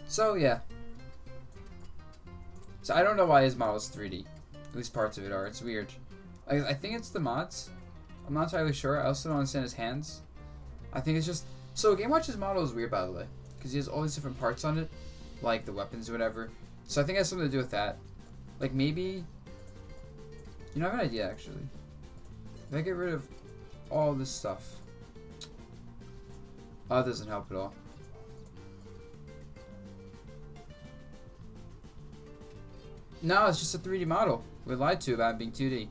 So yeah. So I don't know why his model is 3D. At least parts of it are. It's weird. I think it's the mods. I'm not entirely sure. I also don't understand his hands. I think it's just... So Game Watch's model is weird, by the way. Because he has all these different parts on it. Like the weapons or whatever. So I think it has something to do with that. Like maybe... You know, I have an idea, actually. If I get rid of all this stuff... Oh, it doesn't help at all. No, it's just a 3D model. We lied to about it being 2D.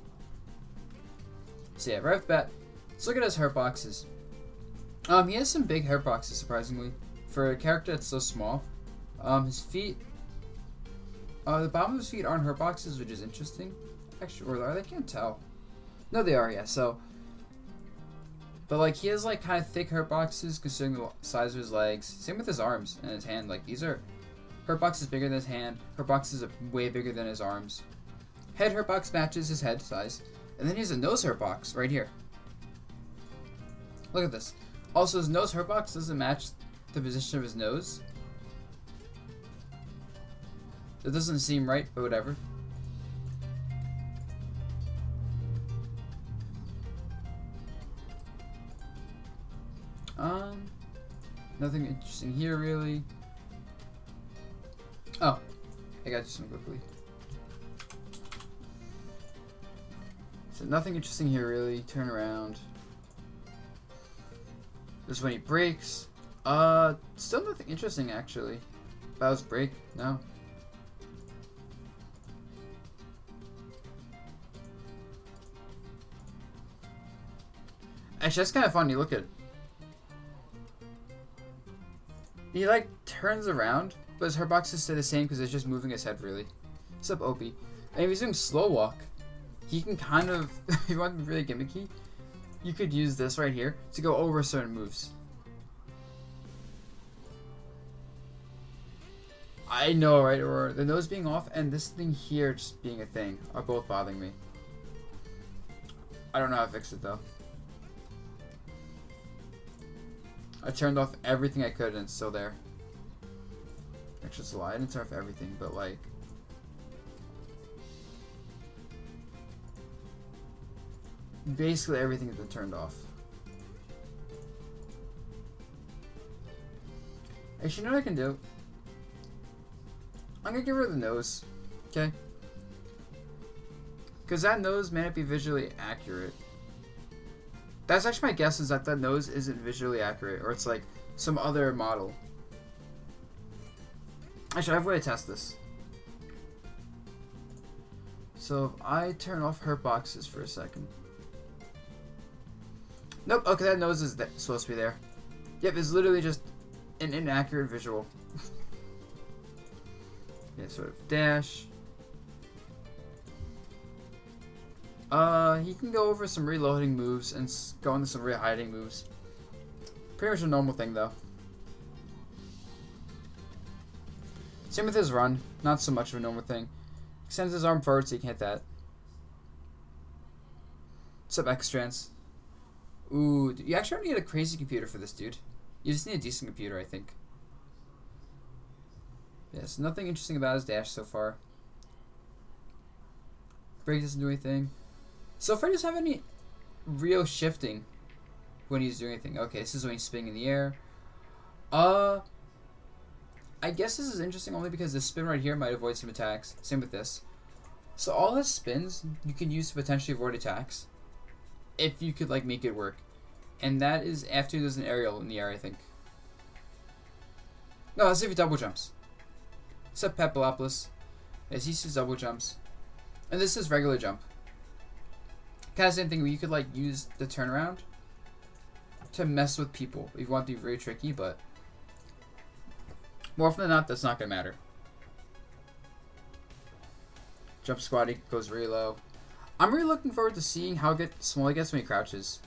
So yeah, right off the bat, let's look at his Hurtboxes. He has some big Hurtboxes, surprisingly. For a character that's so small. His feet... the bottom of his feet aren't Hurtboxes, which is interesting. Actually, or I can't tell. No, they are, yeah, so... But, like, he has, like, kind of thick Hurtboxes, considering the size of his legs. Same with his arms and his hand. Like, these are... Hurtbox is bigger than his hand. Hurtbox is way bigger than his arms. Head Hurtbox matches his head size. And then he has a nose Hurtbox right here. Look at this. Also, his nose Hurtbox doesn't match the position of his nose. It doesn't seem right, but whatever. Nothing interesting here, really. Oh, I gotta do something quickly. So nothing interesting here, really. Turn around. This is when he breaks. Still nothing interesting, actually. About his break? No. Actually, that's kind of funny. Look at. He like turns around, but his Hurtboxes stay the same because it's just moving his head really. What's up, Opie? And if he's doing slow walk, he can kind of, if you want to be really gimmicky, you could use this right here to go over certain moves. I know, right? Or the nose being off and this thing here just being a thing are both bothering me. I don't know how to fix it though. I turned off everything I could and it's still there. Actually, it's a lie. I didn't turn off everything, but like... Basically everything has been turned off. Actually, you know what I can do? I'm gonna get rid of the nose. Okay? Because that nose may not be visually accurate. That's actually my guess, is that that nose isn't visually accurate, or it's like some other model. Actually, I have a way to test this. So if I turn off Hurtboxes for a second. Nope, okay, that nose is supposed to be there. Yep, it's literally just an inaccurate visual. Yeah, sort of dash. He can go over some reloading moves and go into some re-hiding moves. Pretty much a normal thing, though. Same with his run. Not so much of a normal thing. Extends his arm forward so he can hit that. What's up, X-Trans? Ooh, you actually don't need a crazy computer for this, dude. You just need a decent computer, I think. Yes, nothing interesting about his dash so far. Break doesn't do anything. So far, he doesn't have any real shifting when he's doing anything. Okay, this is when he's spinning in the air. I guess this is interesting only because this spin right here might avoid some attacks. Same with this. So all his spins you can use to potentially avoid attacks if you could like make it work. And that is after there's an aerial in the air, I think. No, let's see if he double jumps. Except Pepalopoulos. Yes, he sees double jumps. And this is regular jump. Kind of same thing where you could like use the turnaround to mess with people if you want to be very tricky, but more often than not, that's not going to matter. Jump squat, he goes really low. I'm really looking forward to seeing how small he gets when he crouches.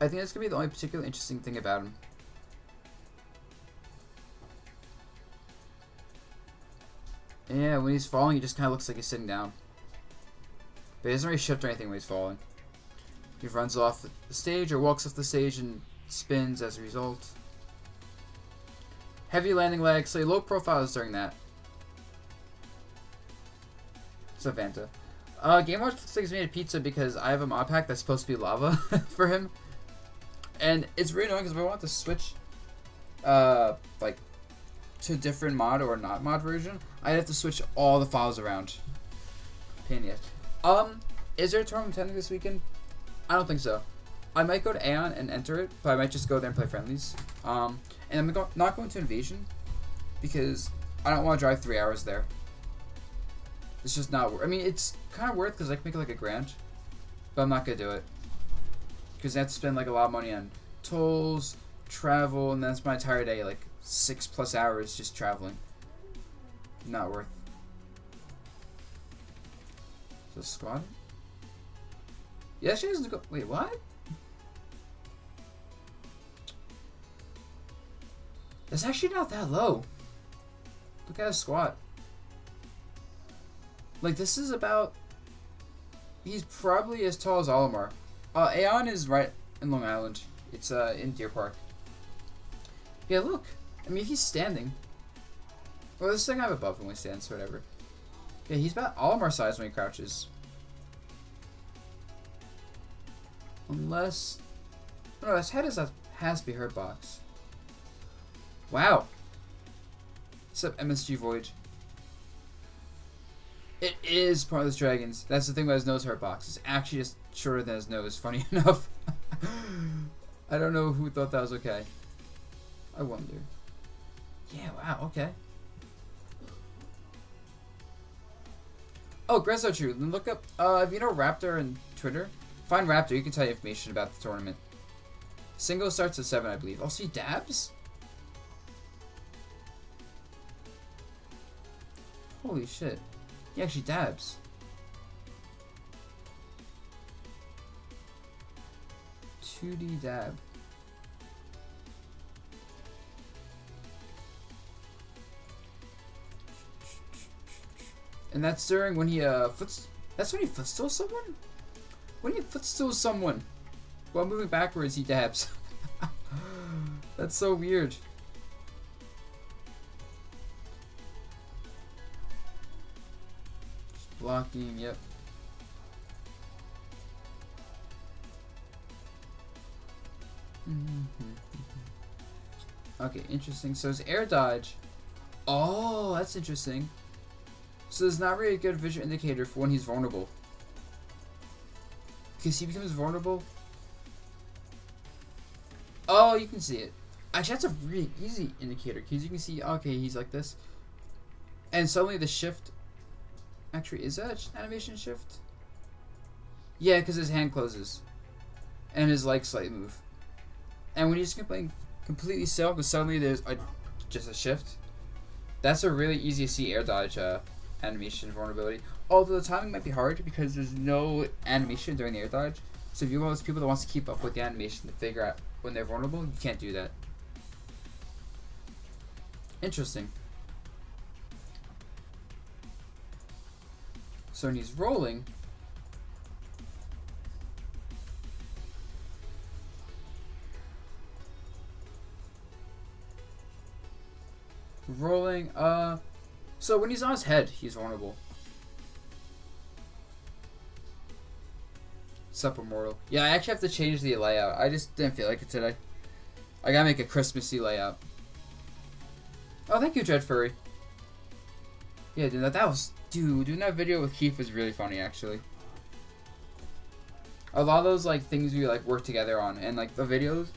I think that's going to be the only particularly interesting thing about him. Yeah, when he's falling, he just kind of looks like he's sitting down. But he doesn't really shift or anything when he's falling. He runs off the stage or walks off the stage and spins as a result. Heavy landing lag, so low profiles during that. So Fanta. Game Watch looks like he's made a pizza because I have a mod pack that's supposed to be lava for him. And it's really annoying because if I want to switch, like, to a different mod or not mod version, I'd have to switch all the files around. Pain in the ass. Is there a tournament attending this weekend? I don't think so. I might go to Aeon and enter it, but I might just go there and play friendlies. And I'm not going to Invasion because I don't want to drive 3 hours there. It's just not worth. I mean, it's kind of worth because I can make it like $1,000, but I'm not gonna do it because I have to spend like a lot of money on tolls, travel, and that's my entire day, like 6+ hours just traveling. Not worth. So squad. Yeah, she doesn't go. Wait, what? That's actually not that low. Look at his squat. Like, this is about... He's probably as tall as Olimar. Aeon is right in Long Island. It's in Deer Park. Yeah, look. I mean, if he's standing... Well, this thing I have above him when he stands, so whatever. Yeah, he's about Olimar size when he crouches. Unless... No, his head has to be Hurtbox. Wow. What's up, MSG Void? It is Pointless Dragons. That's the thing about his nose Hurtbox. It's actually just shorter than his nose, funny enough. I don't know who thought that was okay. I wonder. Yeah, wow, okay. Oh, Grezzo True. Then look up, if you know Raptor on Twitter, find Raptor. You can tell you information about the tournament. Single starts at 7, I believe. Oh, see Dabuz? Holy shit. He actually dabs. $2D dab. And that's during when he that's when he footstools someone? When he footstools someone while moving backwards, he dabs. That's so weird. Blocking, yep. Okay, interesting. So his air dodge. Oh, that's interesting. So there's not really a good vision indicator for when he's vulnerable. Because he becomes vulnerable. Oh, you can see it. Actually, that's a really easy indicator. Because you can see, okay, he's like this. And suddenly the shift... Actually, is that animation shift? Yeah, because his hand closes. And his legs slightly move. And when he's completely still, because suddenly there's just a shift. That's a really easy to see air dodge animation vulnerability. Although the timing might be hard because there's no animation during the air dodge. So if you're one of those people that wants to keep up with the animation to figure out when they're vulnerable, you can't do that. Interesting. So when he's rolling, so when he's on his head, he's vulnerable. Sup, Immortal. Yeah, I actually have to change the layout. I just didn't feel like it today. I gotta make a Christmassy layout. Oh, thank you, Dread Furry. Yeah, dude, that was... Dude, doing that video with Keith was really funny, actually. A lot of those, like, things we, like, work together on. And, like, the videos...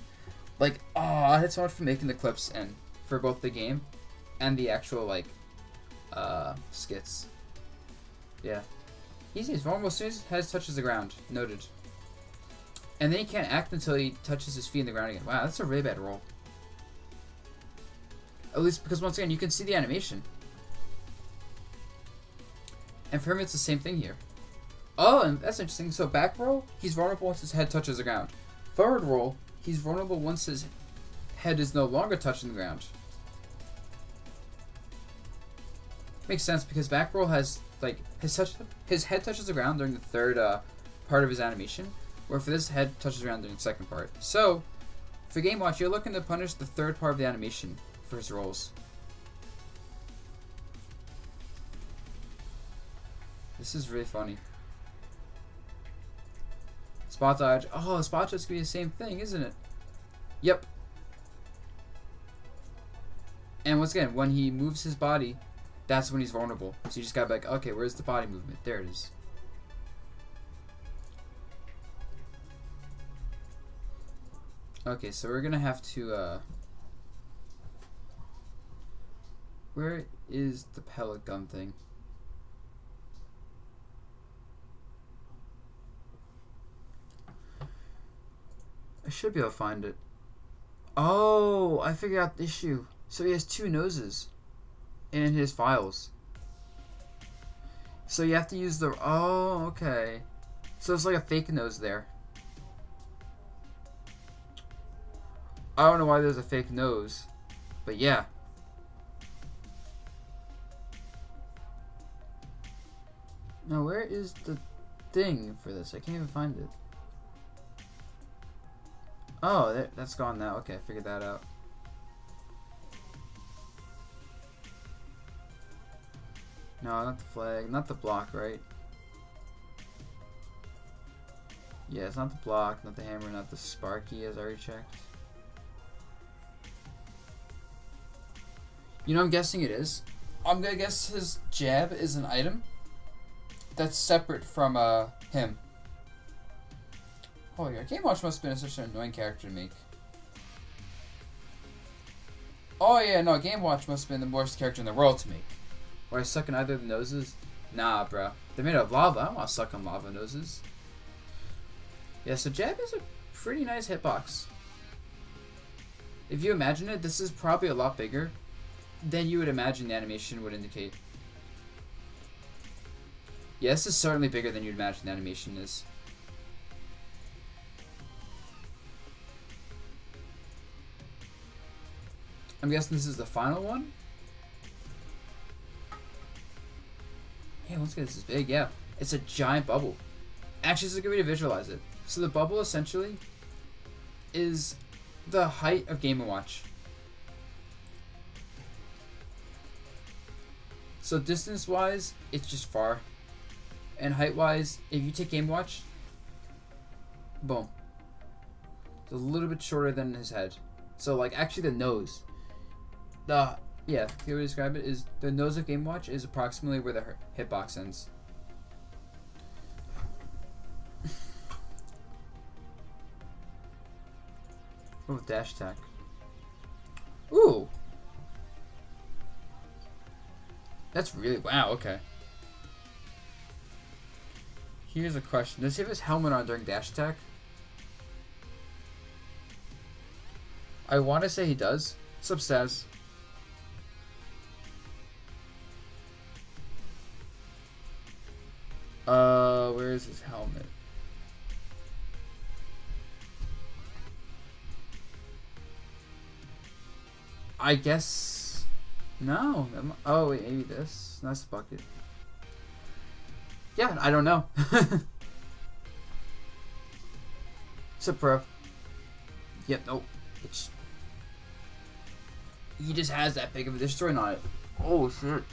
Like, oh, I had so much for making the clips and for both the game and the actual, like, skits. Yeah. Easy. He's vulnerable as soon as his head touches the ground. Noted. And then he can't act until he touches his feet in the ground again. Wow, that's a really bad roll. At least because, once again, you can see the animation. And for him, it's the same thing here. Oh, and that's interesting. So back roll, he's vulnerable once his head touches the ground. Forward roll, he's vulnerable once his head is no longer touching the ground. Makes sense because back roll has, like, his head touches the ground during the third part of his animation, where for this, head touches the ground during the second part. So, for Game Watch, you're looking to punish the third part of the animation for his rolls. This is really funny. Spot dodge. Oh, spot dodge could be the same thing, isn't it? Yep. And once again, when he moves his body, that's when he's vulnerable. So you just gotta be like, okay, where's the body movement? There it is. Okay, so we're gonna have to, where is the pellet gun thing? I should be able to find it. Oh, I figured out the issue. So he has two noses in his files. So you have to use the... Oh, okay. So it's like a fake nose there. I don't know why there's a fake nose, but yeah. Now, where is the thing for this? I can't even find it. Oh, that's gone now. Okay, I figured that out. No, not the flag. Not the block, right? Yeah, it's not the block, not the hammer, not the sparky, as I already checked. You know, I'm guessing it is. I'm gonna guess his jab is an item that's separate from him. Oh yeah, Game Watch must have been such an annoying character to make. Oh yeah, no, Game Watch must have been the worst character in the world to make. Or I suck on either of the noses? Nah, bro. They're made of lava. I don't want to suck on lava noses. Yeah, so jab is a pretty nice hitbox. If you imagine it, this is probably a lot bigger than you would imagine the animation would indicate. Yeah, this is certainly bigger than you'd imagine the animation is. I'm guessing this is the final one? Yeah, let's get this is big, yeah. It's a giant bubble. Actually, this is a good way to visualize it. So the bubble essentially is the height of Game & Watch. So distance-wise, it's just far. And height-wise, if you take Game & Watch, boom. It's a little bit shorter than his head. So like actually the nose. The way to describe it is the nose of Game & Watch is approximately where the hitbox ends. Oh, dash attack. Ooh. That's really, wow, okay. Here's a question. Does he have his helmet on during dash attack? I want to say he does. What's up, Saz? Where is his helmet? I guess... No. Oh, wait, maybe this. That's the bucket. Yeah, I don't know. What's up, bro? Yep, nope. It's... He just has that big of a destroy on it. Oh, shit.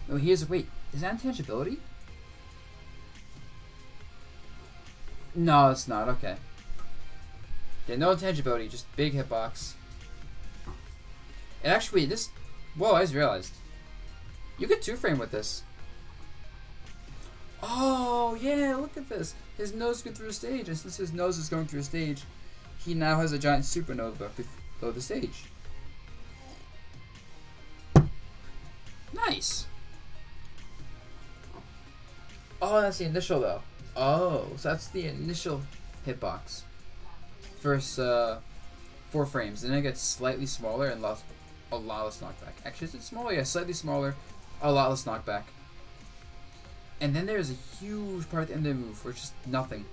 No, here's... Wait, is that intangibility? No, it's not. Okay. Yeah, no intangibility, just big hitbox. And actually, this... Whoa, I just realized. You could two-frame with this. Oh, yeah, look at this. His nose goes through a stage, and since his nose is going through a stage, he now has a giant supernova below the stage. Nice. Oh, that's the initial, though. Oh, so that's the initial hitbox. First 4 frames. Then it gets slightly smaller and a lot less knockback. Actually, is it smaller? Yeah, slightly smaller, a lot less knockback. And then there's a huge part at the end of the move where it's just nothing.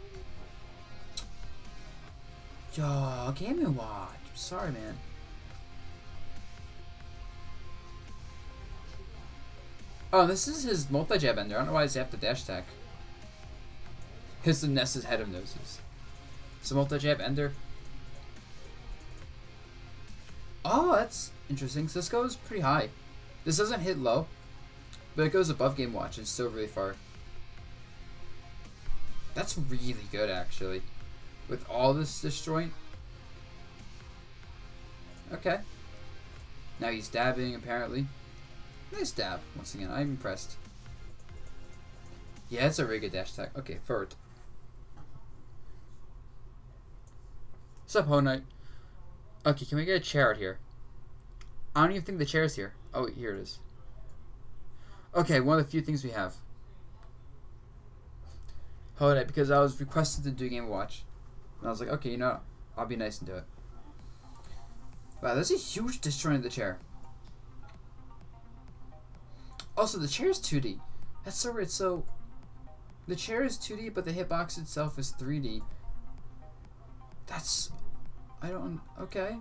Yo, Game & Watch. I'm sorry, man. Oh, this is his multi-jab ender. I don't know why he's after dash attack. His Ness's head of noses. So multi-jab ender. Oh, that's interesting. So this goes pretty high. This doesn't hit low, but it goes above Game Watch. It's still really far. That's really good, actually. With all this disjoint. Okay. Now he's dabbing, apparently. Nice dab. Once again, I'm impressed. Yeah, it's a really good dash attack. Okay, forward. What's up, Ho Knight? Okay, can we get a chair out here? I don't even think the chair's here. Oh, here it is. Okay, one of the few things we have. Ho Knight, because I was requested to do Game Watch. And I was like, okay, you know what? I'll be nice and do it. Wow, there's a huge disjoint in the chair. Also, the chair is 2D. That's so weird. So, the chair is 2D, but the hitbox itself is 3D. That's... I don't... Okay.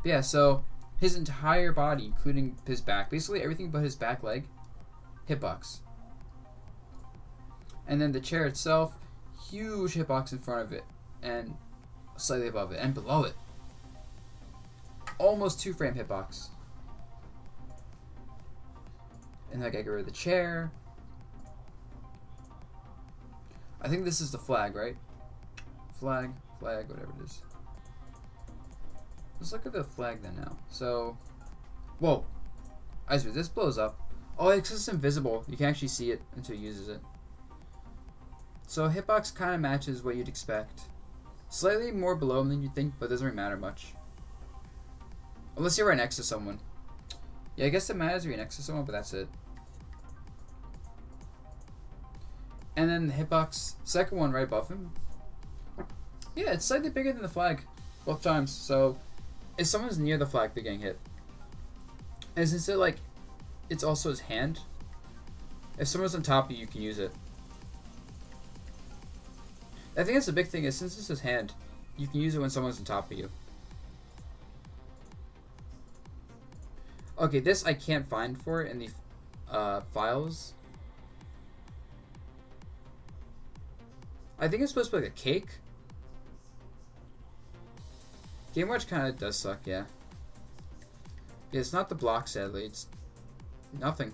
But yeah, so, his entire body, including his back, basically everything but his back leg, hitbox. And then the chair itself, huge hitbox in front of it, and slightly above it, and below it. Almost 2-frame hitbox. And I gotta get rid of the chair. I think this is the flag, right? Flag, whatever it is. Let's look at the flag then now. So, whoa. I see, this blows up. Oh, it's just invisible. You can actually see it until it uses it. So hitbox kind of matches what you'd expect. Slightly more below him than you'd think, but doesn't really matter much. Unless you're right next to someone. Yeah, I guess it matters if you're next to someone, but that's it. And then the hitbox, second one right above him. Yeah, it's slightly bigger than the flag, both times. So, if someone's near the flag, they're getting hit. And since it's also his hand, if someone's on top of you, you can use it. I think that's the big thing is since it's his hand, you can use it when someone's on top of you. Okay, this I can't find for it in the files. I think it's supposed to be like a cake. Game Watch kind of does suck, yeah. Yeah, it's not the block, sadly. It's nothing.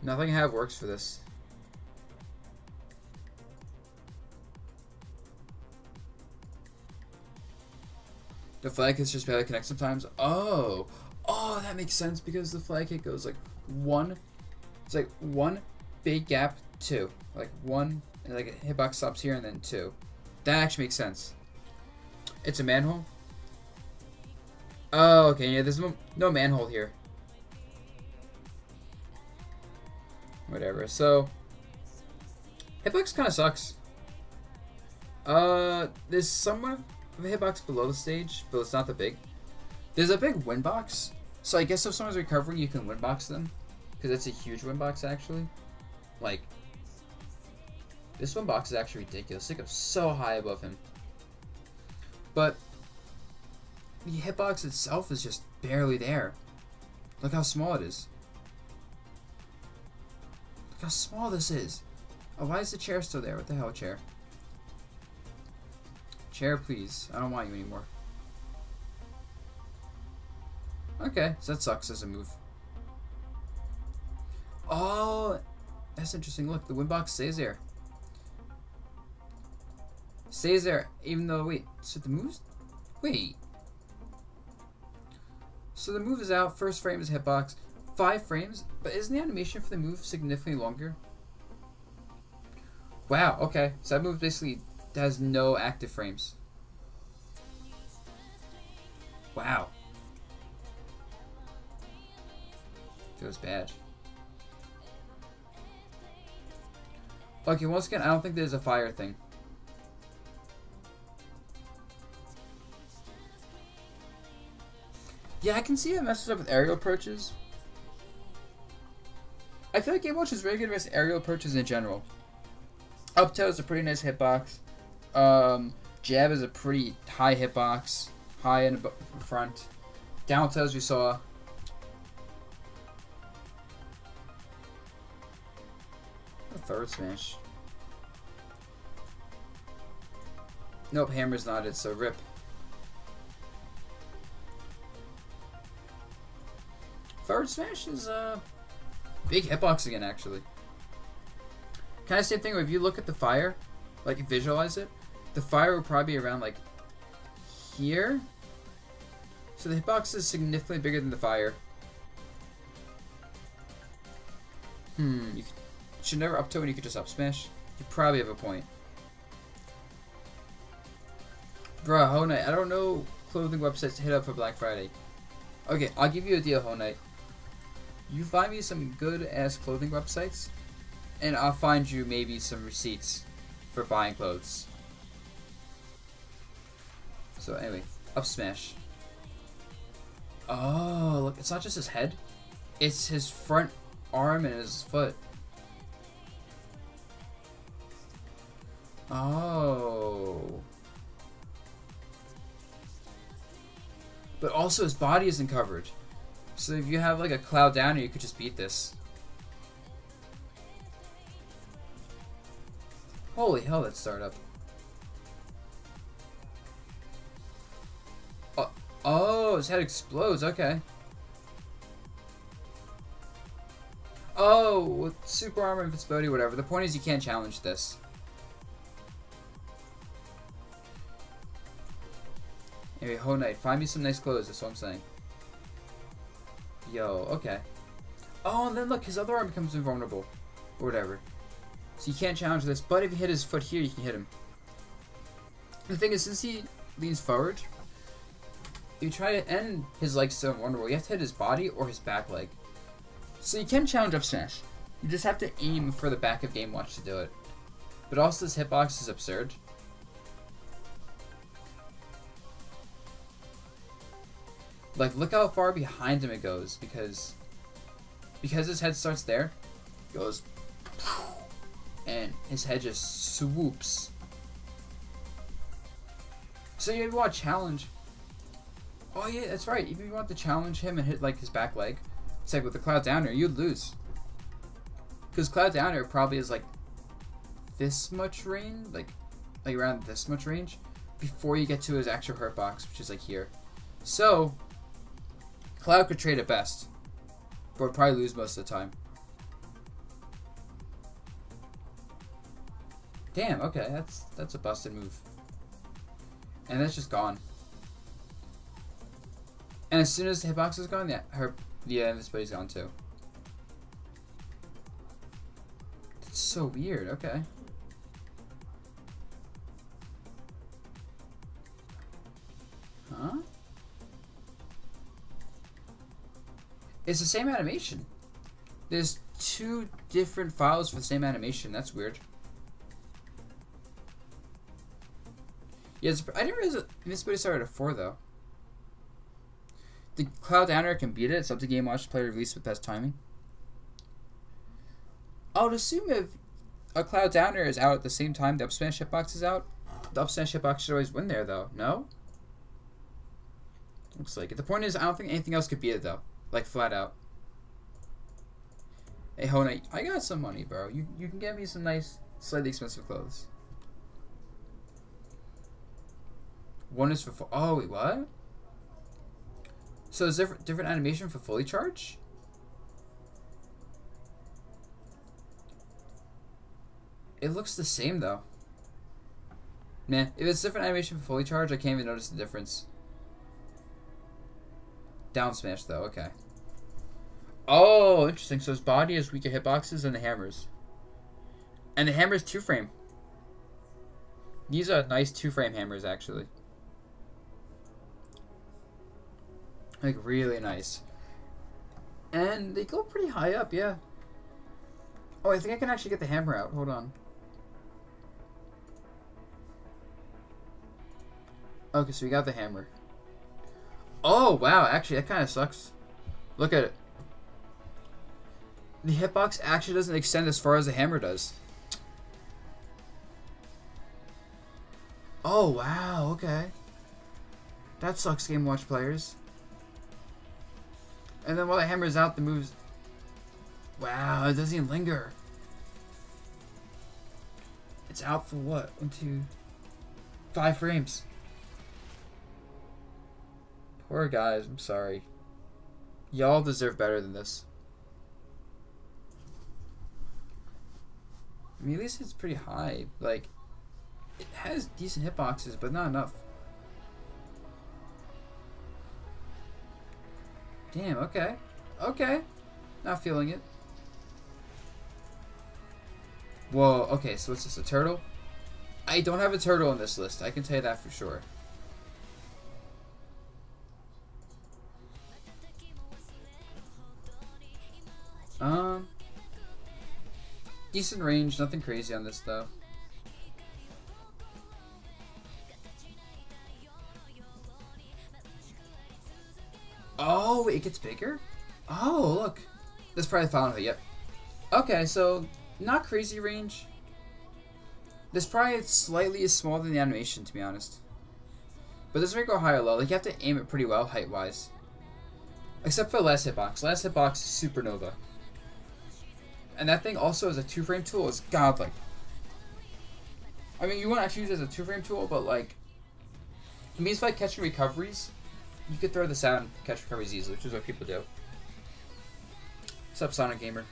Nothing I have works for this. The flag hits just barely connect sometimes. Oh, that makes sense because the flag hit goes like one. It's like one big gap, two, like one, and like a hitbox stops here and then two. That actually makes sense. It's a manhole. Oh, okay. Yeah, there's no manhole here. Whatever. So, hitbox kind of sucks. There's somewhat of a hitbox below the stage, but it's not that big. There's a big win box, so I guess if someone's recovering, you can win box them, because it's a huge win box actually. Like, this win box is actually ridiculous. It goes so high above him. But the hitbox itself is just barely there. Look how small it is. Look how small this is. Oh, why is the chair still there? What the hell, chair? Chair, please. I don't want you anymore. Okay, so that sucks as a move. Oh, that's interesting. Look, the win box stays there. Stays there, even though, wait, so the move's, wait. So the move is out, first frame is hitbox, 5 frames, but isn't the animation for the move significantly longer? Wow, okay, so that move basically has no active frames. Wow. Feels bad. Okay, once again, I don't think there's a fire thing. Yeah, I can see it messes up with aerial approaches. I feel like Game Watch is very good against aerial approaches in general. Up tilt is a pretty nice hitbox. Jab is a pretty high hitbox. High in front. Down tilt, as we saw. A third smash. Nope, hammer's not it, so rip. Forward smash is big hitbox again, actually. Kind of same thing. If you look at the fire, like visualize it, the fire will probably be around like here. So the hitbox is significantly bigger than the fire. You should never up to when you could just up smash. You probably have a point. Bruh, Ho Knight, I don't know clothing websites to hit up for Black Friday. Okay, I'll give you a deal, Ho Knight. You find me some good ass clothing websites, and I'll find you maybe some receipts for buying clothes. So anyway, up smash. Oh, look, it's not just his head. It's his front arm and his foot. Oh. But also his body isn't covered. So if you have like a Cloud Downer, you could just beat this. Holy hell, that startup. Oh, his head explodes, okay. Oh, with super armor, invincibility, whatever. The point is you can't challenge this. Anyway, Ho Knight, find me some nice clothes, that's what I'm saying. Yo, okay. Oh, and then look, his other arm becomes invulnerable. Or whatever. So you can't challenge this, but if you hit his foot here, you can hit him. The thing is, since he leans forward, if you try to end his legs still invulnerable, you have to hit his body or his back leg. So you can challenge up smash. You just have to aim for the back of Game Watch to do it. But also this hitbox is absurd. Like, look how far behind him it goes, because his head starts there, goes, and his head just swoops. So you want to challenge. Oh yeah, that's right. Even if you want to challenge him and hit like his back leg, it's like with the Cloud Downer, you'd lose. Because Cloud Downer probably is like this much range, like around this much range, before you get to his actual Hurtbox, which is like here. So Cloud could trade at best, but would probably lose most of the time. Damn, okay, that's a busted move. And that's just gone. And as soon as the hitbox is gone, yeah, invisibility's gone too. That's so weird, okay. Huh? It's the same animation. There's two different files for the same animation. That's weird. Yeah, I didn't realize that invisibility started at 4 though. The Cloud Downer can beat it. It's up to Game Watch to play release with best timing. I would assume if a Cloud Downer is out at the same time the up smash hitbox is out, the up smash hitbox should always win there though. No? Looks like it. The point is, I don't think anything else could beat it though. Like flat out. Hey Ho Knight, I got some money, bro. You can get me some nice, slightly expensive clothes. One is for oh wait, what? So is there different animation for fully charge? It looks the same though. Man, if it's different animation for fully charge, I can't even notice the difference. Down smash though, okay. Oh, interesting. So his body has weaker hitboxes than the hammers. And the hammer's 2-frame. These are nice 2-frame hammers actually. Like really nice. And they go pretty high up, yeah. Oh, I think I can actually get the hammer out. Hold on. Okay, so we got the hammer. Oh, wow. Actually, that kind of sucks. Look at it. The hitbox actually doesn't extend as far as the hammer does. Oh, wow. Okay. That sucks, Game Watch players. And then while the hammer's out, the moves... Wow, it doesn't even linger. It's out for what? 1, 2... 5 frames. Poor guys, I'm sorry. Y'all deserve better than this. I mean, at least it's pretty high. Like, it has decent hitboxes, but not enough. Damn, okay. Okay. Not feeling it. Whoa, okay, so what's this, a turtle? I don't have a turtle on this list, I can tell you that for sure. Decent range, nothing crazy on this though. Oh, it gets bigger? Oh, look. That's probably the final hit, yep. Okay, so not crazy range. This probably slightly smaller than the animation, to be honest. But this might go high or low. Like, you have to aim it pretty well, height-wise. Except for the last hitbox. Last hitbox is Supernova. And that thing also as a 2-frame tool is godlike. I mean, you won't actually use it as a 2-frame tool, but like, it means like catching recoveries. You could throw this out and catch recoveries easily, which is what people do. What's up, Sonic Gamer?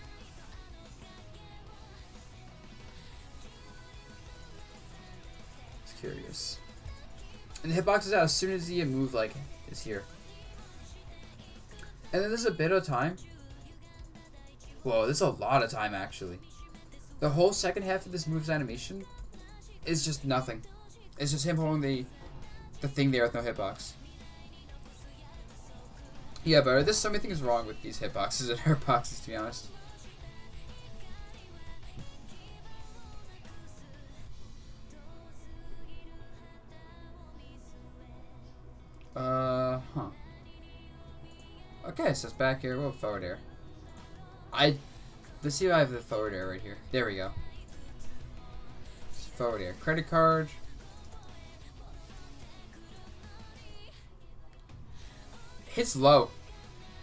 Just curious. And the hitbox is out as soon as the move like is here. And then there's a bit of time. Whoa, there's a lot of time actually. The whole second half of this move's animation is just nothing. It's just him holding the thing there with no hitbox. Yeah, but there's so many things wrong with these hitboxes and hurtboxes, to be honest. Huh. Okay, so it's back here. We'll forward air. Let's see if I have the forward air right here. There we go. Forward air. Credit card. Hits low.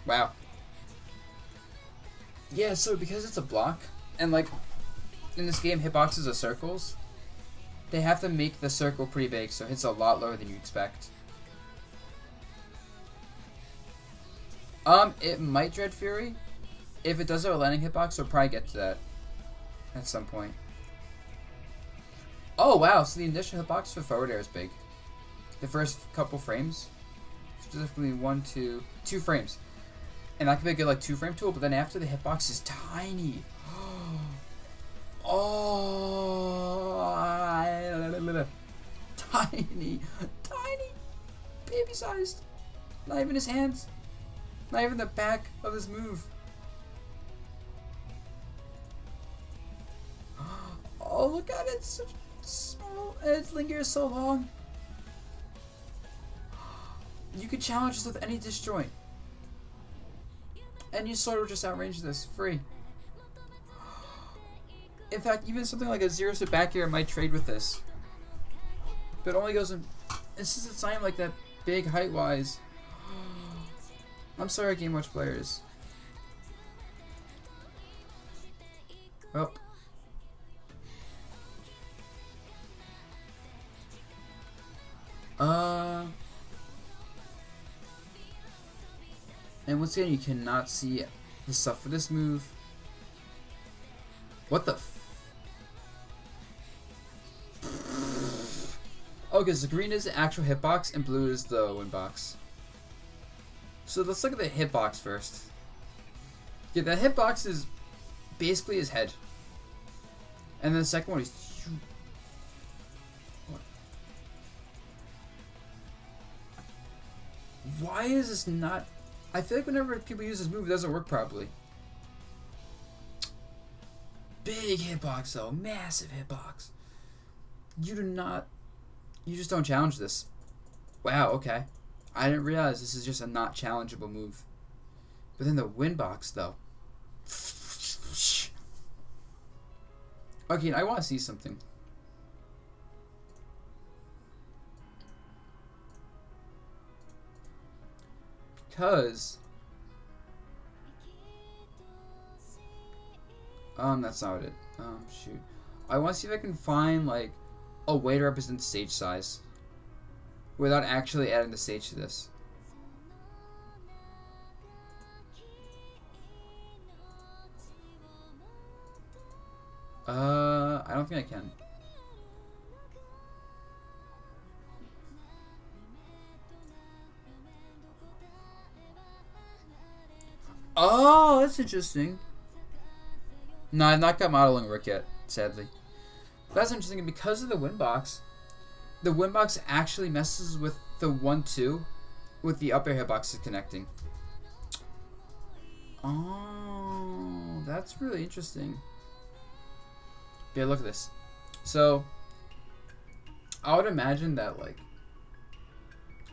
Wow. Yeah, so because it's a block, and like, in this game, hitboxes are circles, they have to make the circle pretty big, so it hits a lot lower than you expect. It might Dread Fury. If it does have a landing hitbox, we'll probably get to that at some point. Oh wow, so the initial hitbox for forward air is big. The first couple frames, specifically 2 frames. And that could be a good like 2-frame tool, but then after the hitbox is tiny. Oh, tiny, baby sized. Not even his hands. Not even the back of his move. Oh, look at it. It's such small. And its linger is so long. You could challenge this with any disjoint. And you sort of just outrange this. Free. In fact, even something like a 0-step back air might trade with this. But it only goes in. This is a sign like that big height wise. I'm sorry, Game Watch players. Well. And once again, you cannot see the stuff for this move. What the Okay, so green is the actual hitbox and blue is the win box. So let's look at the hitbox first. Yeah, the hitbox is basically his head. And then the second one is... What? Why is this not... I feel like whenever people use this move, it doesn't work properly. Big hitbox though, massive hitbox. You do not... You just don't challenge this. Wow, okay. I didn't realize this is just a not challengeable move. But then the win box though. Okay, I want to see something. Because that's not it. Shoot. I want to see if I can find like a way to represent the stage size without actually adding the stage to this. don't think I can. Oh, that's interesting. No, I've not got modeling work yet, sadly. But that's interesting, because of the Windbox, the Windbox actually messes with the 1-2 with the up air hitboxes connecting. Oh, that's really interesting. Yeah, look at this. So, I would imagine that, like...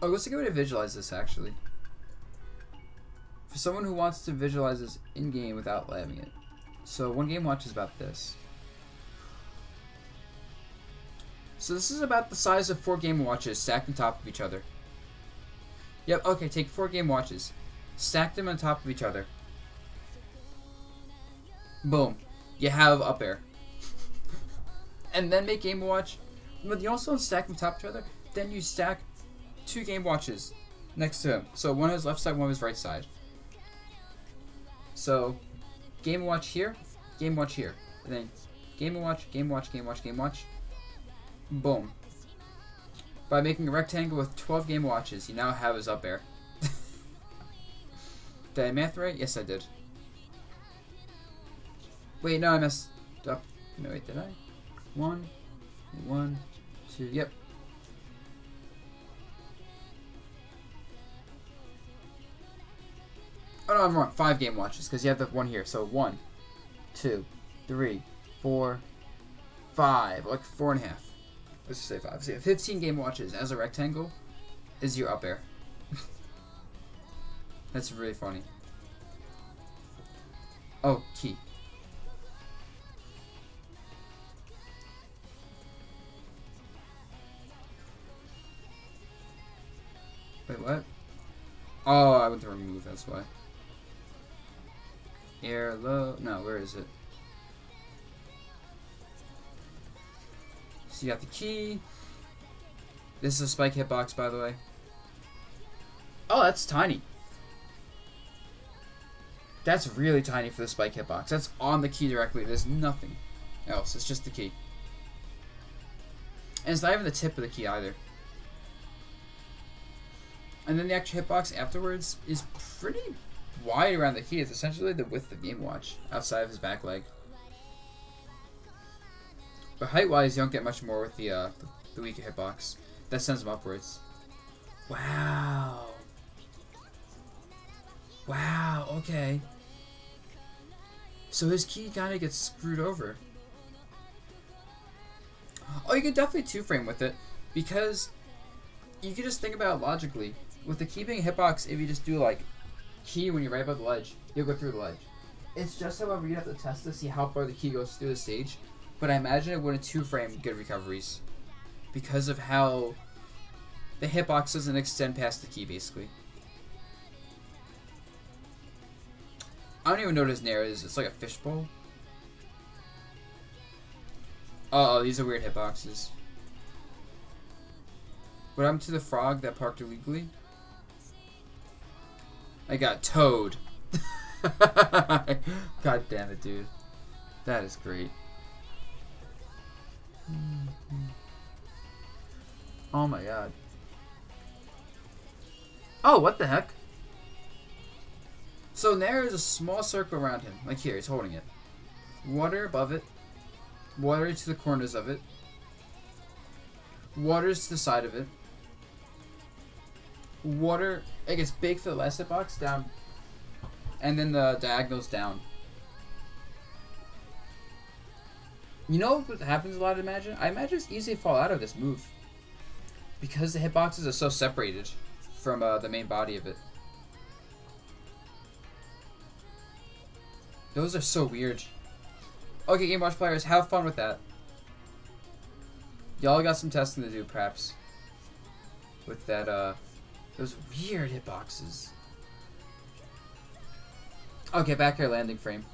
Oh, let's take a way to visualize this, actually. For someone who wants to visualize this in-game without lagging it. So, one game watch is about this. So this is about the size of 4 Game Watches stacked on top of each other. Yep, okay, take 4 Game Watches. Stack them on top of each other. Boom. You have up air. And then make Game Watch. But you also stack them on top of each other. Then you stack 2 Game Watches next to him. So one on his left side, one on his right side. So, Game Watch here, Game Watch here. And then Game Watch, Game Watch, Game Watch, Game Watch. Boom. By making a rectangle with 12 Game Watches, you now have his up air. Did I math right? Yes, I did. Wait, no, I messed up. No, wait, did I? 1, 2, yep. Oh no, I'm wrong. 5 Game Watches, because you have the one here. So 1, 2, 3, 4, 5. Like 4.5. Let's just say 5. So yeah, 15 Game Watches as a rectangle is your up air. That's really funny. Oh, key. Wait, what? Oh, I went to remove, that's why. Air low. No, where is it? So you got the key. This is a spike hitbox, by the way. Oh, that's tiny. That's really tiny for the spike hitbox. That's on the key directly. There's nothing else. It's just the key. And it's not even the tip of the key either. And then the actual hitbox afterwards is pretty wide around the key. It's essentially the width of Game Watch outside of his back leg. But height-wise, you don't get much more with the weaker hitbox. That sends him upwards. Wow. Wow, okay. So his key kind of gets screwed over. Oh, you can definitely two-frame with it, because you can just think about it logically. With the key being hitbox, if you just do like key when you're right above the ledge, you'll go through the ledge. It's just, however, you have to test to see how far the key goes through the stage. But I imagine it wouldn't two-frame good recoveries because of how the hitbox doesn't extend past the key, basically. I don't even know what his nair is. It's like a fishbowl. Uh oh, these are weird hitboxes. What happened to the frog that parked illegally? I got towed. God damn it, dude. That is great. Oh my god. Oh, what the heck? So there is a small circle around him. Like here, he's holding it. Water above it. Water to the corners of it. Water's to the side of it. Water, it gets big for the last hitbox, down. And then the diagonals down. You know what happens a lot, I imagine? I imagine it's easy to fall out of this move. Because the hitboxes are so separated from the main body of it. Those are so weird. Okay, Game Watch players, have fun with that. Y'all got some testing to do, perhaps. With that, those weird hitboxes. Okay, back air landing frame.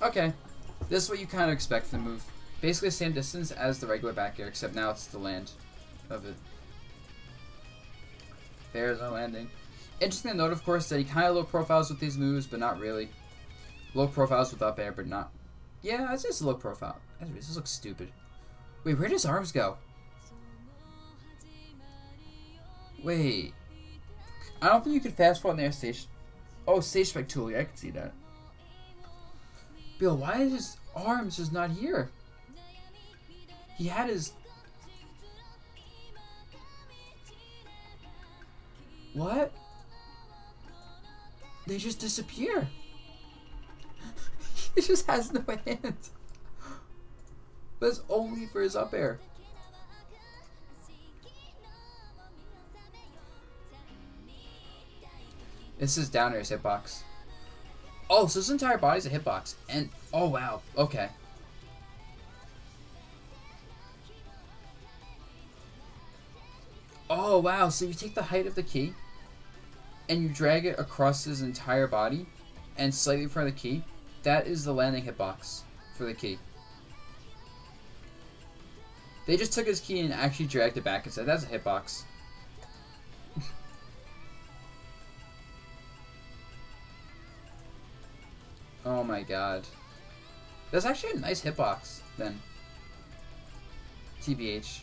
Okay. This is what you kind of expect from the move. Basically the same distance as the regular back air, except now it's the land of it. There's no landing. Interesting to note, of course, that he kind of low profiles with these moves, but not really. Low profiles with up air, but not Yeah, it's just a low profile. This looks stupid. Wait, where does arms go? Wait. I don't think you can fast forward in their stage. Oh, stage spike tool. Yeah, I can see that. Bill, why is his arms just not here? He had his... What? They just disappear. He just has no hands. That's only for his up air. This is down air's hitbox. Oh, so his entire body's a hitbox. And, oh wow, okay. Oh wow, so you take the height of the key and you drag it across his entire body and slightly in front of the key. That is the landing hitbox for the key. They just took his key and actually dragged it back and said, that's a hitbox. Oh my god. That's actually a nice hitbox, then. TBH.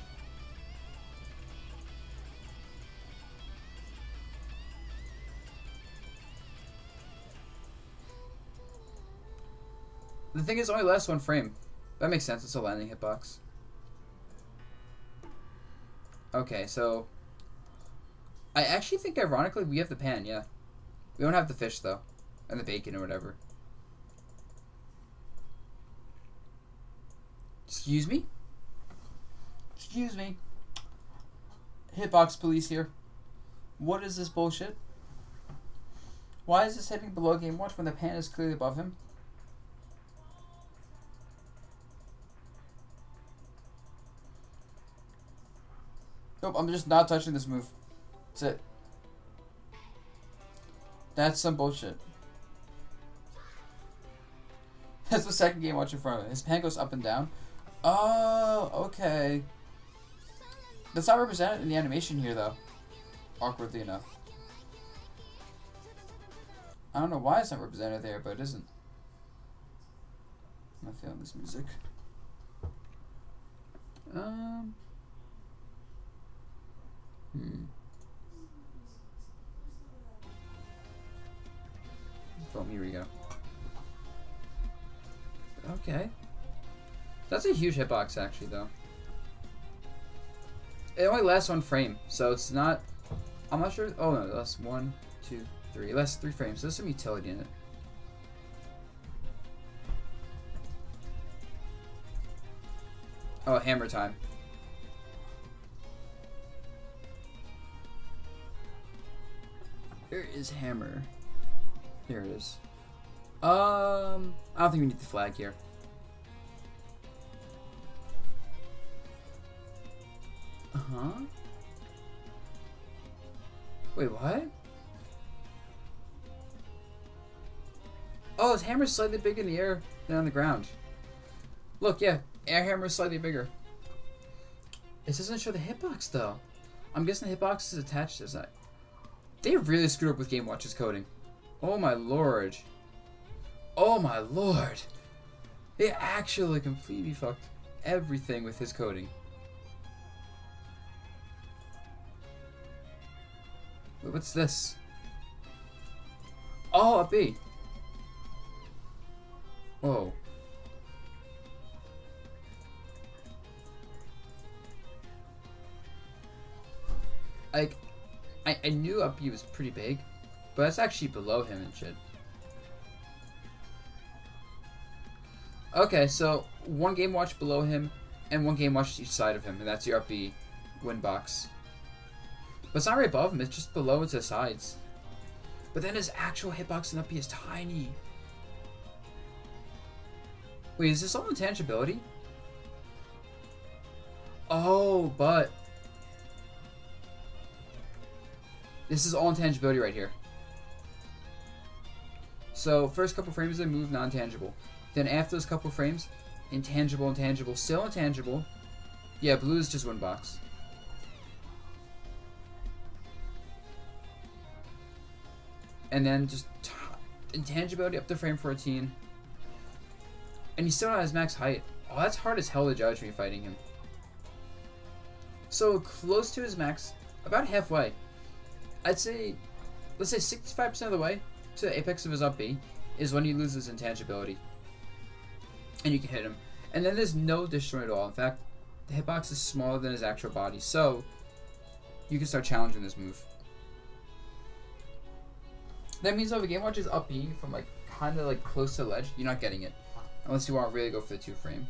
The thing is, it only lasts 1 frame. That makes sense, it's a landing hitbox. Okay, so... I actually think, ironically, we have the pan, yeah. We don't have the fish, though. And the bacon or whatever. Excuse me? Excuse me. Hitbox police here. What is this bullshit? Why is this hitting below game watch when the pan is clearly above him? Nope, I'm just not touching this move. That's it. That's some bullshit. That's the second game watch in front of it. His pan goes up and down. Oh, okay. That's not represented in the animation here, though. Awkwardly enough. I don't know why it's not represented there, but it isn't. I'm not feeling this music. Boom, here we go. Okay. That's a huge hitbox, actually, though. It only lasts 1 frame, so it's not... I'm not sure... Oh, no, it lasts 1, 2, 3. It lasts 3 frames, so there's some utility in it. Oh, hammer time. Where is hammer? Here it is. I don't think we need the flag here. Wait, what? Oh, his hammer's slightly bigger in the air than on the ground. Look, yeah, air hammer is slightly bigger. It doesn't show the hitbox, though. I'm guessing the hitbox is attached to that. They really screwed up with Game Watch's coding. Oh my lord. Oh my lord. They actually completely fucked everything with his coding. Wait, what's this? Oh, a B. Whoa. Like, I knew up B was pretty big, but it's actually below him and shit. Okay, so 1 game watch below him and 1 game watch each side of him, and that's your up B win box. But it's not right above him, it's just below and to the sides. But then his actual hitbox in up B is tiny. Wait, is this all intangibility? Oh, but... this is all intangibility right here. So, first couple frames they move non-tangible. Then after those couple frames, intangible, intangible, still intangible. Yeah, blue is just 1 box. And then just intangibility up to frame 14. And he's still not his max height. Oh, that's hard as hell to judge me fighting him. So close to his max, about halfway. I'd say, let's say 65% of the way to the apex of his up B is when he loses intangibility. And you can hit him. And then there's no destroy at all. In fact, the hitbox is smaller than his actual body. So you can start challenging this move. That means though, if a game watch is up B from like kind of like close to the ledge, you're not getting it. Unless you want to really go for the 2-frame.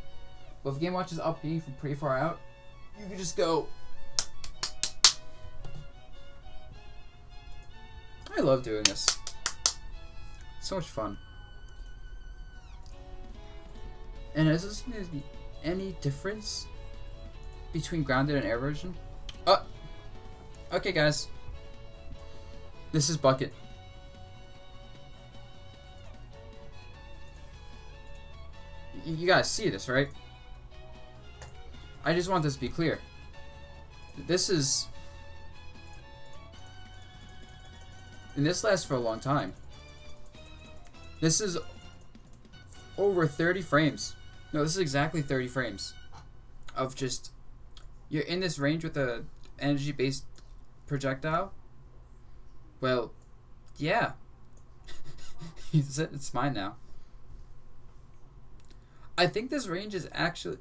But if a game watch is up B from pretty far out, you can just go. I love doing this. So much fun. And is this going to be any difference between grounded and air version? Okay, guys. This is bucket. You guys see this, right? I just want this to be clear. This is... And this lasts for a long time. This is over 30 frames. No, this is exactly 30 frames of just... You're in this range with a energy-based projectile. Well, yeah. It's mine now. I think this range is actually...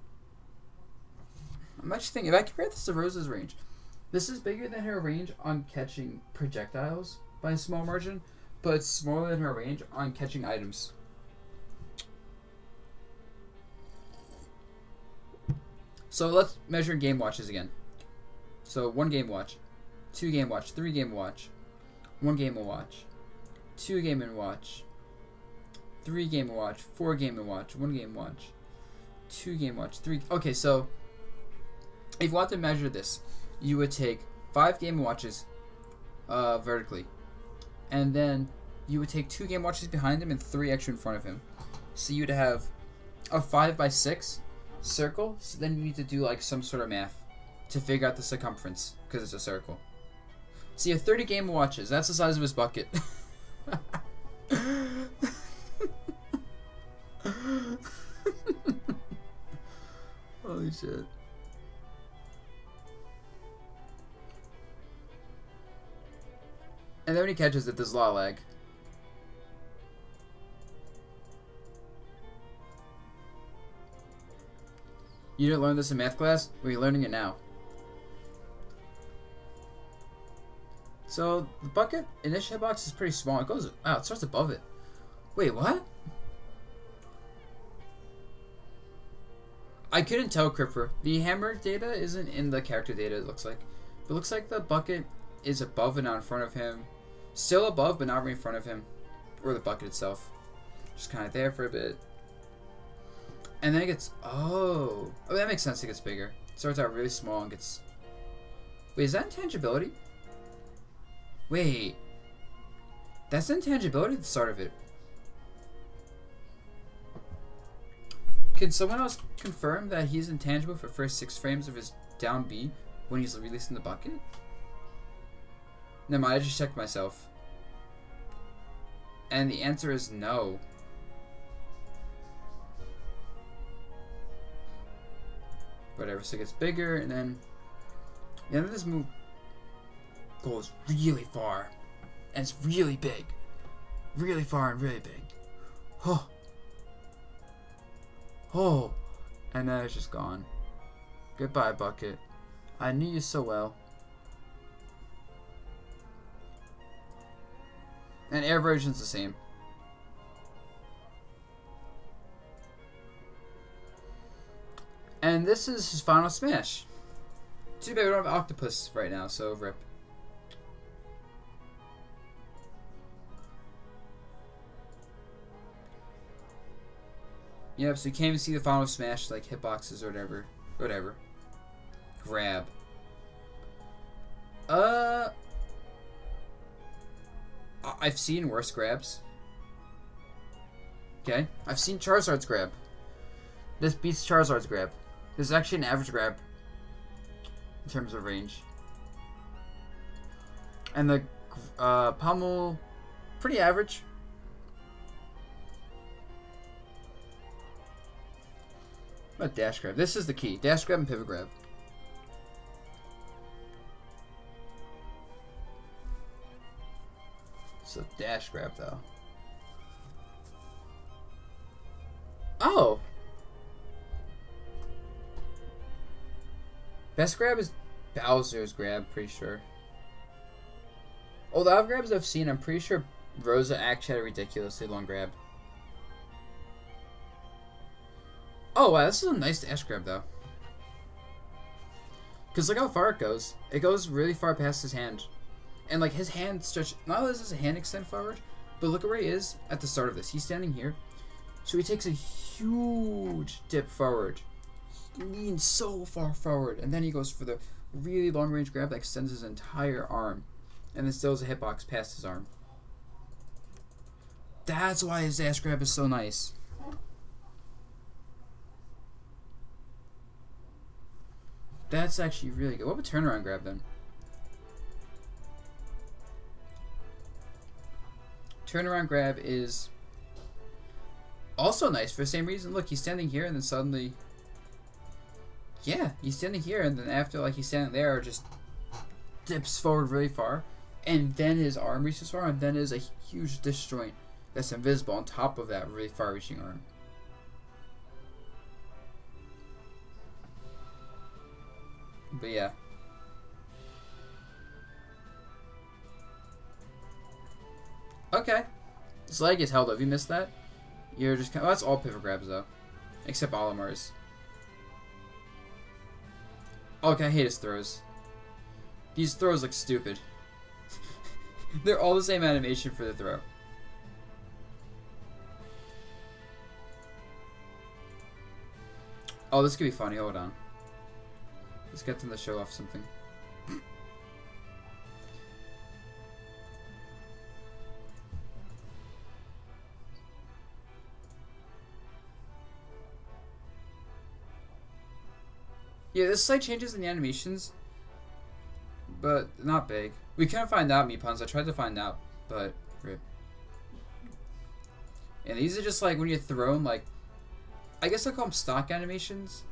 I'm actually thinking, if I compare this to Rose's range, this is bigger than her range on catching projectiles by a small margin, but it's smaller than her range on catching items. So let's measure game watches again. So 1 game watch, 2 game watch, 3 game watch, 1 game watch, 2 game and watch, 3 game watch, 4 game and watch, 1 game watch, 2 game watch, 3. Okay, so if you want to measure this, you would take 5 game watches vertically, and then you would take 2 game watches behind him and 3 extra in front of him. So you'd have a 5x6 circle. So then you need to do like some sort of math to figure out the circumference because it's a circle. So you have 30 game watches. That's the size of his bucket. Holy shit. And then when he catches it, there's a lot of lag. You didn't learn this in math class? Well, you're learning it now. So, the bucket in this hitbox is pretty small. It goes, wow, it starts above it. Wait, what? I couldn't tell, Cripper. The hammer data isn't in the character data, it looks like. It looks like the bucket is above and not in front of him. Still above, but not right in front of him. Or the bucket itself. Just kind of there for a bit. And then it gets... Oh, that makes sense. It gets bigger. It starts out really small and gets... Wait, is that intangibility? Wait. That's intangibility at the start of it. Can someone else confirm that he's intangible for the first 6 frames of his down B when he's releasing the bucket? Never mind, I just checked myself. And the answer is no. Whatever, so it gets bigger, and then the end of this move goes really far. And it's really big. Really far and really big. Oh. Oh. And then it's just gone. Goodbye, bucket. I knew you so well. And air version's the same. And this is his final smash. Too bad we don't have Octopus right now, so rip. Yep, so you can't even see the final smash like hitboxes or whatever. Whatever. Grab. I've seen worse grabs. Okay, I've seen Charizard's grab. This beats Charizard's grab. This is actually an average grab in terms of range. And the pommel, pretty average. What about dash grab? This is the key. Dash grab and pivot grab. So dash grab though. Oh! Best grab is Bowser's grab, pretty sure. All the other grabs I've seen, I'm pretty sure Rosa actually had a ridiculously long grab. Oh wow, this is a nice dash grab though. Cause look how far it goes. It goes really far past his hand. And like his hand stretch, not only does his hand extend forward, but look at where he is at the start of this. He's standing here. So he takes a huge dip forward. He leans so far forward. And then he goes for the really long range grab that extends his entire arm. And then still has a hitbox past his arm. That's why his dash grab is so nice. That's actually really good. What would turnaround grab then? Turnaround grab is also nice for the same reason. Look, he's standing here and then suddenly... Yeah, he's standing here and then after like he's standing there, just dips forward really far. And then his arm reaches far and then is a huge disjoint that's invisible on top of that really far reaching arm. But yeah. Okay. This leg is held up. You missed that? You're just kind of, that's all pivot grabs though. Except Olimar's. Okay, I hate his throws. These throws look stupid. They're all the same animation for the throw. Oh, this could be funny. Hold on. Let's get them to show off something. Yeah, this slight changes in the animations, but not big. We couldn't find out, Meepons. I tried to find out, but rip. And these are just like when you're thrown, like, I guess I call them stock animations.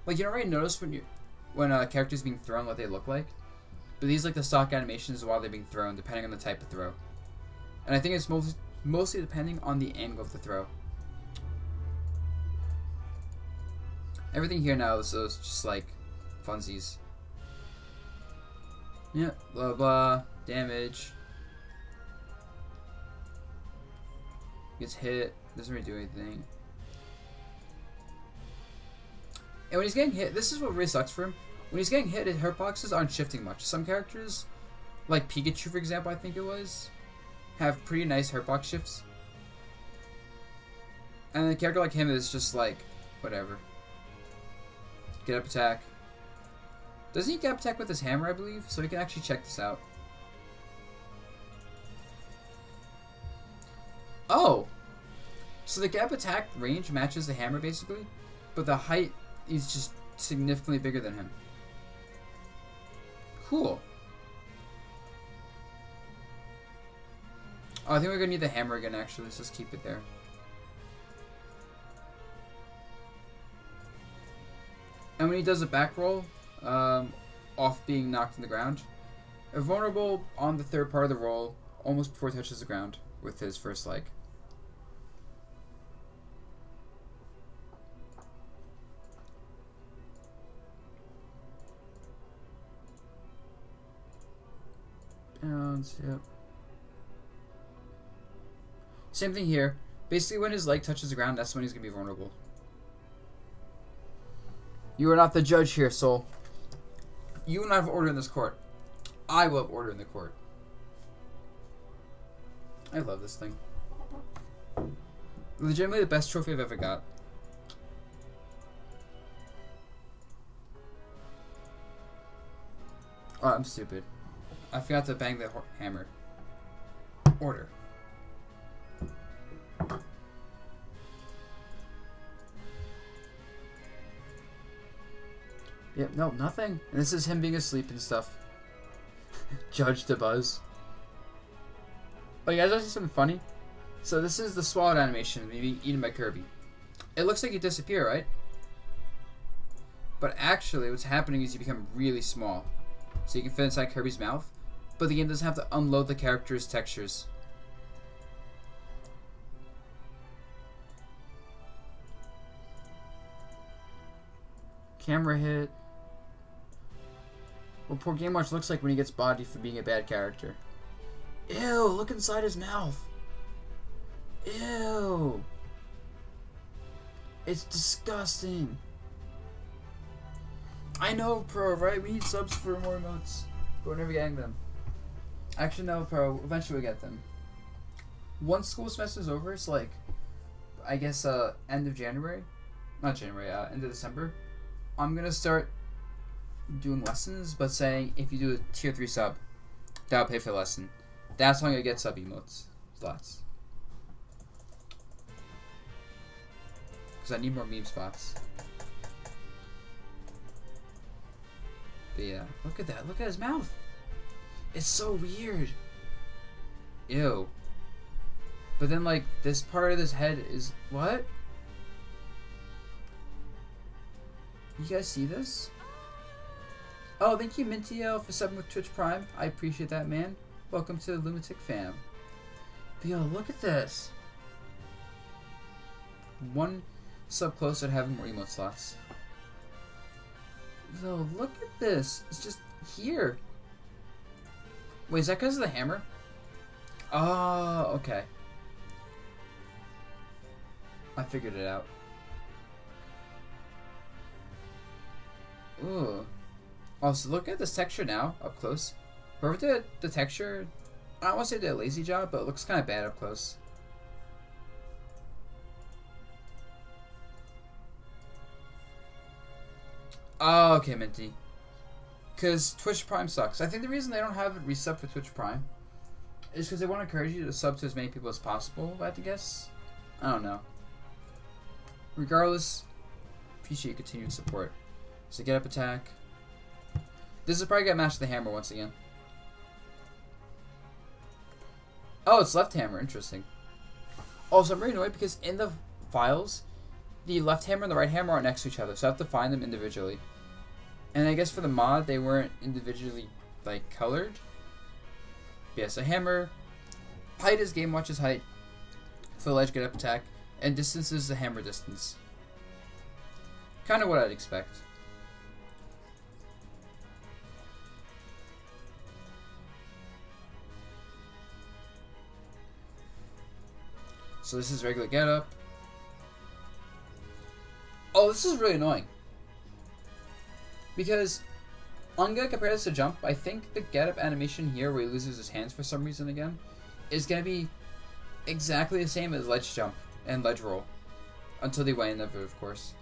Like, you don't really notice when a character's being thrown what they look like. But these like the stock animations while they're being thrown, depending on the type of throw. And I think it's mostly depending on the angle of the throw. Everything here now is just like funsies. Yeah, blah blah, damage. Gets hit, doesn't really do anything. And when he's getting hit, this is what really sucks for him. When he's getting hit, his hurtboxes aren't shifting much. Some characters, like Pikachu for example, I think it was, have pretty nice hurtbox shifts. And a character like him is just like, whatever. Get up attack. Doesn't he get up attack with his hammer, I believe? So we can actually check this out. Oh! So the gap attack range matches the hammer basically, but the height is just significantly bigger than him. Cool. Oh, I think we're gonna need the hammer again actually, let's just keep it there. And when he does a back roll, off being knocked on the ground, vulnerable on the third part of the roll, almost before he touches the ground with his first leg. Bounce, yep. Same thing here. Basically, when his leg touches the ground, that's when he's gonna be vulnerable. You are not the judge here, Soul. You will not have order in this court. I will have order in the court. I love this thing. Legitimately the best trophy I've ever got. Oh, I'm stupid. I forgot to bang the hammer. Order. Yep, no, nothing. And this is him being asleep and stuff. Judge Dabuz. Oh, you guys want to see something funny? So this is the swallowed animation being eaten by Kirby. It looks like he disappeared, right? But actually, what's happening is you become really small. So you can fit inside Kirby's mouth, but the game doesn't have to unload the character's textures. Camera hit. What poor Game Watch looks like when he gets bodied for being a bad character. Ew, look inside his mouth. Ew. It's disgusting. I know, Pro, right? We need subs for more emotes. But we're never getting them. Actually, no, Pro. Eventually we get them. Once school semester's over, it's like, I guess, end of January. Not January, end of December. I'm gonna start doing lessons, but saying if you do a tier 3 sub, that'll pay for the lesson. That's how I'm gonna get sub emotes. Slots. Because I need more meme spots. But yeah, look at that. Look at his mouth. It's so weird. Ew. But then, like, this part of his head is... What? You guys see this? Oh, thank you, Mintiel, for subbing with Twitch Prime. I appreciate that, man. Welcome to the Lunatic fam. But yo, look at this. One sub closer to having more emote slots. Yo, look at this. It's just here. Wait, is that because of the hammer? Oh, okay. I figured it out. Ooh. Oh, so look at this texture now, up close. Whoever did the texture, I don't want to say they did a lazy job, but it looks kind of bad up close. Oh, okay, Minty. Because Twitch Prime sucks. I think the reason they don't have it resub for Twitch Prime is because they want to encourage you to sub to as many people as possible, I have to guess. I don't know. Regardless, appreciate your continued support. So get up attack. This is probably gonna match the hammer once again. Oh, it's left hammer. Interesting. Also, I'm really annoyed because in the files, the left hammer and the right hammer aren't next to each other, so I have to find them individually. And I guess for the mod, they weren't individually, like, colored. Yeah, so hammer. Height is Game Watch's height. Full edge, get up attack. And distance is the hammer distance. Kind of what I'd expect. So this is regular get up. Oh, this is really annoying. Because I'm gonna compare this to jump. I think the get up animation here, where he loses his hands for some reason again, is gonna be exactly the same as ledge jump and ledge roll. Until they win of it, of course.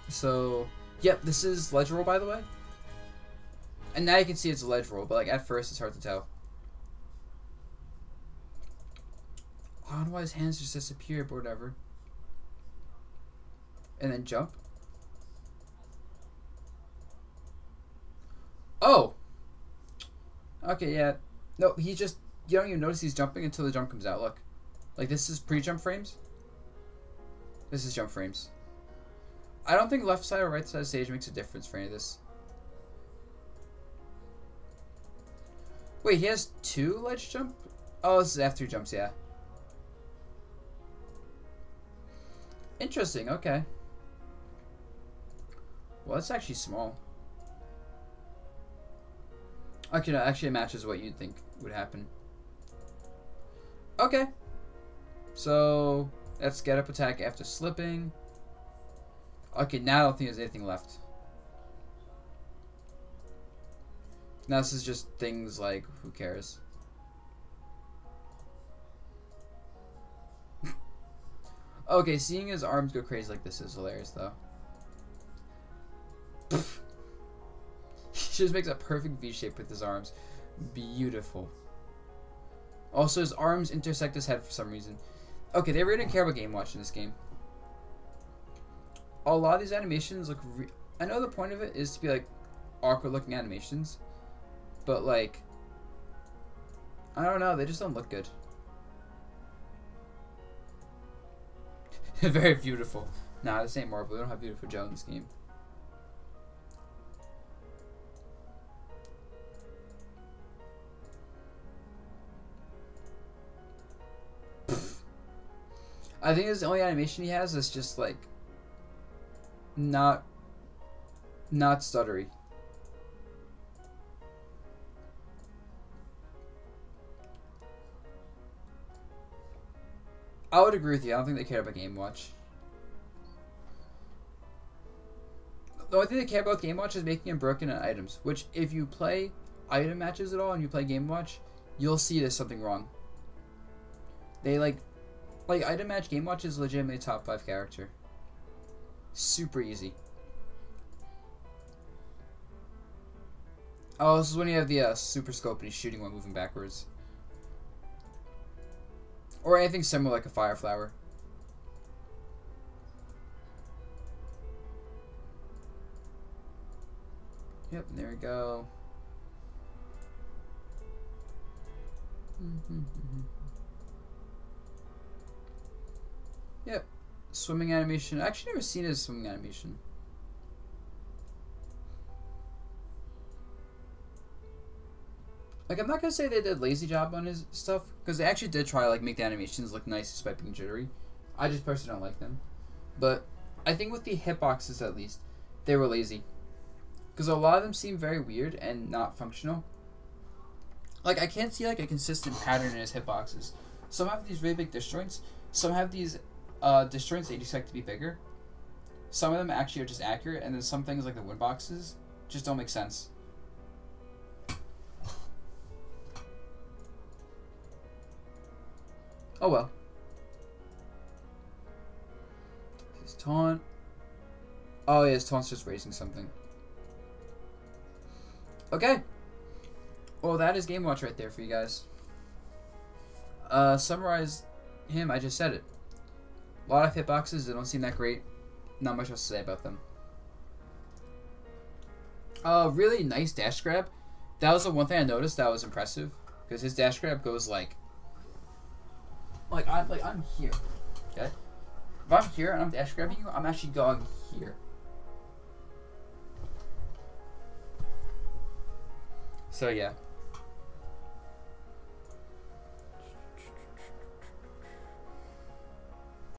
So, yep, this is ledge roll, by the way. And now you can see it's a ledge roll, but like at first it's hard to tell. I don't know why his hands just disappear, but whatever. And then jump. Oh! Okay, yeah. No, he just... You don't even notice he's jumping until the jump comes out, look. Like, this is pre-jump frames. This is jump frames. I don't think left side or right side of stage makes a difference for any of this. Wait, he has 2 ledge jump? Oh, this is after he jumps, yeah. Interesting, okay. Well, it's actually small. Okay, no, actually it matches what you'd think would happen. Okay. So, let's get up attack after slipping. Okay, now I don't think there's anything left. Now this is just things like, who cares? Okay, seeing his arms go crazy like this is hilarious, though. He just makes a perfect V shape with his arms. Beautiful. Also, his arms intersect his head for some reason. Okay, they really didn't care about Game Watch in this game. A lot of these animations look... I know the point of it is to be, like, awkward-looking animations. But, like... I don't know, they just don't look good. Very beautiful. Nah, this ain't Marvel. We don't have Beautiful Joe in this game. I think the only animation he has is just like not stuttery. I would agree with you. I don't think they care about Game Watch. The only thing they care about Game Watch is making it broken in items. Which, if you play item matches at all and you play Game Watch, you'll see there's something wrong. They like item match Game Watch is legitimately top 5 character. Super easy. Oh, this is when you have the super scope and he's shooting while moving backwards. Or anything similar like a fire flower. Yep, there we go. Yep, swimming animation. I've actually never seen his swimming animation. Like, I'm not gonna say they did a lazy job on his stuff, because they actually did try to like make the animations look nice despite being jittery. I just personally don't like them. But I think with the hitboxes at least, they were lazy. Because a lot of them seem very weird and not functional. Like, I can't see like a consistent pattern in his hitboxes. Some have these really big disjoints. Some have these disjoints that you expect to be bigger. Some of them actually are just accurate, and then some things like the wood boxes just don't make sense. Oh well. His taunt. Oh yeah, his taunt's just raising something. Okay. Well, that is Game Watch right there for you guys. Summarize him, I just said it. A lot of hitboxes, they don't seem that great. Not much else to say about them. Really nice dash grab. That was the one thing I noticed that was impressive. Because his dash grab goes like I'm here. Okay? If I'm here and I'm dash grabbing you, I'm actually going here. So yeah.